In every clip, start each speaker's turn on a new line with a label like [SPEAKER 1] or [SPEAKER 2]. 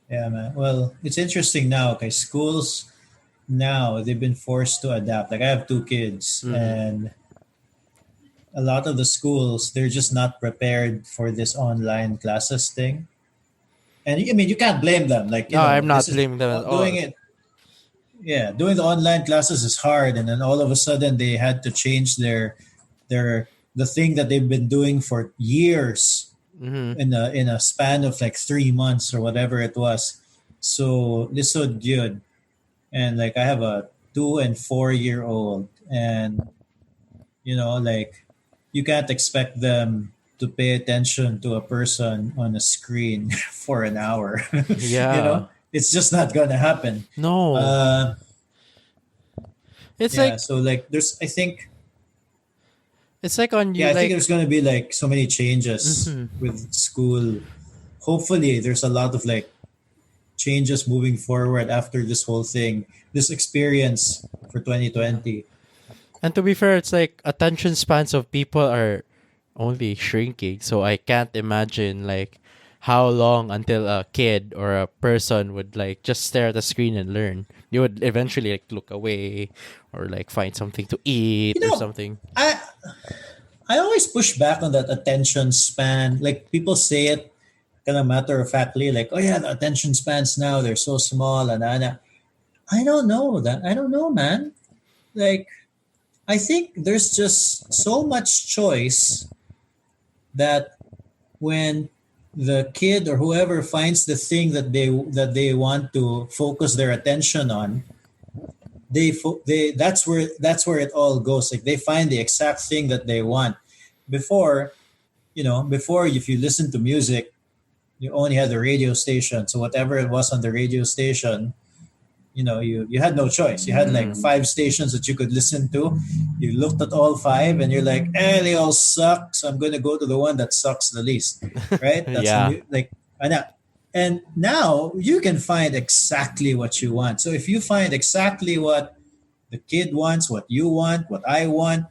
[SPEAKER 1] Yeah, man. Well, it's interesting now. Okay, schools now they've been forced to adapt. Like I have two kids,
[SPEAKER 2] Mm-hmm.
[SPEAKER 1] and a lot of the schools they're just not prepared for this online classes thing. And I mean, you can't blame them. Like
[SPEAKER 2] No, I'm
[SPEAKER 1] this
[SPEAKER 2] not
[SPEAKER 1] is
[SPEAKER 2] blaming them at
[SPEAKER 1] doing
[SPEAKER 2] all.
[SPEAKER 1] it. Yeah, doing the online classes is hard, and then all of a sudden they had to change their the thing that they've been doing for years
[SPEAKER 2] Mm-hmm.
[SPEAKER 1] in a span of like 3 months or whatever it was. So this so good, and like I have a 2 and 4 year old, and like you can't expect them to pay attention to a person on a screen for an hour.
[SPEAKER 2] Yeah.
[SPEAKER 1] It's just not gonna happen.
[SPEAKER 2] No.
[SPEAKER 1] Uh,
[SPEAKER 2] It's
[SPEAKER 1] yeah,
[SPEAKER 2] like
[SPEAKER 1] so like there's I think
[SPEAKER 2] it's like on
[SPEAKER 1] yeah
[SPEAKER 2] you
[SPEAKER 1] I think
[SPEAKER 2] like.
[SPEAKER 1] there's gonna be like so many changes
[SPEAKER 2] Mm-hmm.
[SPEAKER 1] with school. Hopefully, there's a lot of like changes moving forward after this whole thing, this experience for
[SPEAKER 2] Yeah.
[SPEAKER 1] 2020.
[SPEAKER 2] And to be fair, it's like attention spans of people are only shrinking. So I can't imagine like how long until a kid or a person would like just stare at the screen and learn. You would eventually like look away or like find something to eat
[SPEAKER 1] You
[SPEAKER 2] or
[SPEAKER 1] know,
[SPEAKER 2] something.
[SPEAKER 1] I always push back on that attention span. Like people say it kind of matter of factly, like, oh yeah, the attention spans now they're so small and. I don't know that. I don't know, man. Like I think there's just so much choice that when the kid or whoever finds the thing that they want to focus their attention on, they that's where it all goes. Like they find the exact thing that they want. Before, before if you listen to music, you only had the radio station. So whatever it was on the radio station, you had no choice. You had like
[SPEAKER 2] Mm.
[SPEAKER 1] 5 stations that you could listen to. You looked at all five and you're like, they all suck, so I'm going to go to the one that sucks the least, right? That's the
[SPEAKER 2] Yeah.
[SPEAKER 1] like and now you can find exactly what you want. So if you find exactly what the kid wants, what you want, what I want,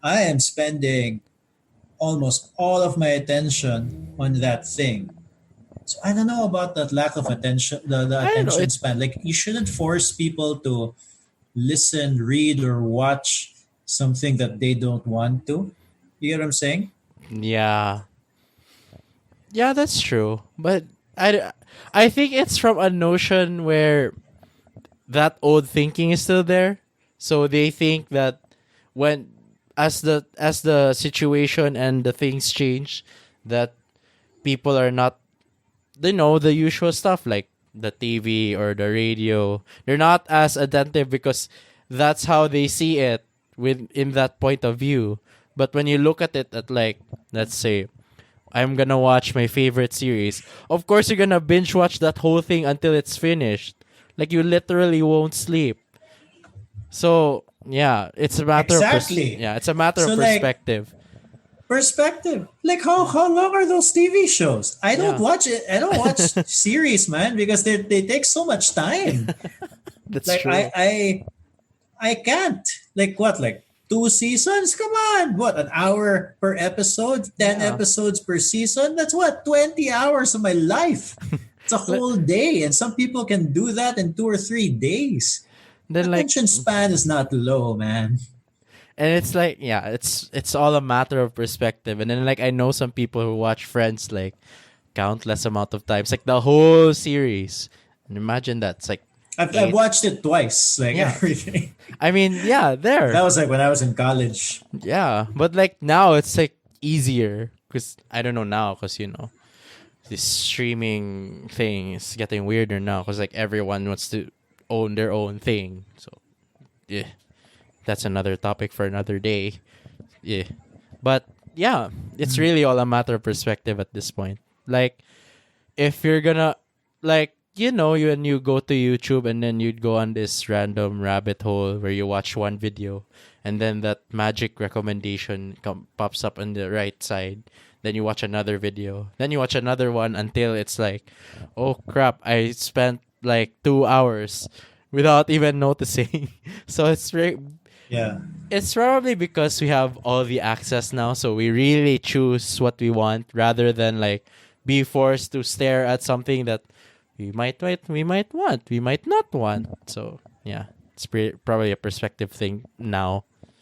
[SPEAKER 1] I am spending almost all of my attention on that thing. So I don't know about that lack of attention, the
[SPEAKER 2] I don't know.
[SPEAKER 1] attention
[SPEAKER 2] It
[SPEAKER 1] span. Like you shouldn't force people to listen, read, or watch something that they don't want to. You get what I'm saying?
[SPEAKER 2] yeah. Yeah, that's true. But I think it's from a notion where that old thinking is still there. So they think that when as the situation and the things change, that people are not, they know the usual stuff like the TV or the radio. They're not as attentive because that's how they see it with in that point of view. But when you look at it at like, let's say I'm gonna watch my favorite series, of course you're gonna binge watch that whole thing until it's finished. Like you literally won't sleep. So yeah, it's a matter of
[SPEAKER 1] Exactly.
[SPEAKER 2] yeah, it's a matter of
[SPEAKER 1] So like
[SPEAKER 2] perspective.
[SPEAKER 1] perspective. Like how long are those TV shows? I don't
[SPEAKER 2] Yeah,
[SPEAKER 1] watch it. I don't watch series, man, because they take so much time.
[SPEAKER 2] that's
[SPEAKER 1] Like
[SPEAKER 2] true.
[SPEAKER 1] I can't. Like what? Like 2 seasons? Come on. What? An hour per episode? 10
[SPEAKER 2] Yeah.
[SPEAKER 1] episodes per season? That's what? 20 hours of my life. It's a
[SPEAKER 2] Li-
[SPEAKER 1] whole day. And some people can do that in 2 or 3 days.
[SPEAKER 2] then like
[SPEAKER 1] Attention span is not low, man.
[SPEAKER 2] and it's like yeah, it's all a matter of perspective. And then like I know some people who watch Friends like countless amount of times, like the whole series. And imagine that's like
[SPEAKER 1] I've
[SPEAKER 2] eight.
[SPEAKER 1] watched it twice, like
[SPEAKER 2] Yeah.
[SPEAKER 1] everything.
[SPEAKER 2] I mean, yeah,
[SPEAKER 1] That
[SPEAKER 2] there.
[SPEAKER 1] was like when I was in college.
[SPEAKER 2] Yeah, but like now it's like easier because I don't know now because this streaming thing is getting weirder now because like everyone wants to own their own thing. So yeah, that's another topic for another day. Yeah, but yeah, it's
[SPEAKER 1] Mm.
[SPEAKER 2] really all a matter of perspective at this point. Like if you're gonna like you go to YouTube and then you'd go on this random rabbit hole where you watch one video and then that magic recommendation pops up on the right side. Then you watch another video. Then you watch another one until it's like, oh crap, I spent like 2 hours without even noticing. So
[SPEAKER 1] Yeah.
[SPEAKER 2] it's probably because we have all the access now, so we really choose what we want rather than like be forced to stare at something that we might want, we might not want. So yeah, it's probably a perspective thing now.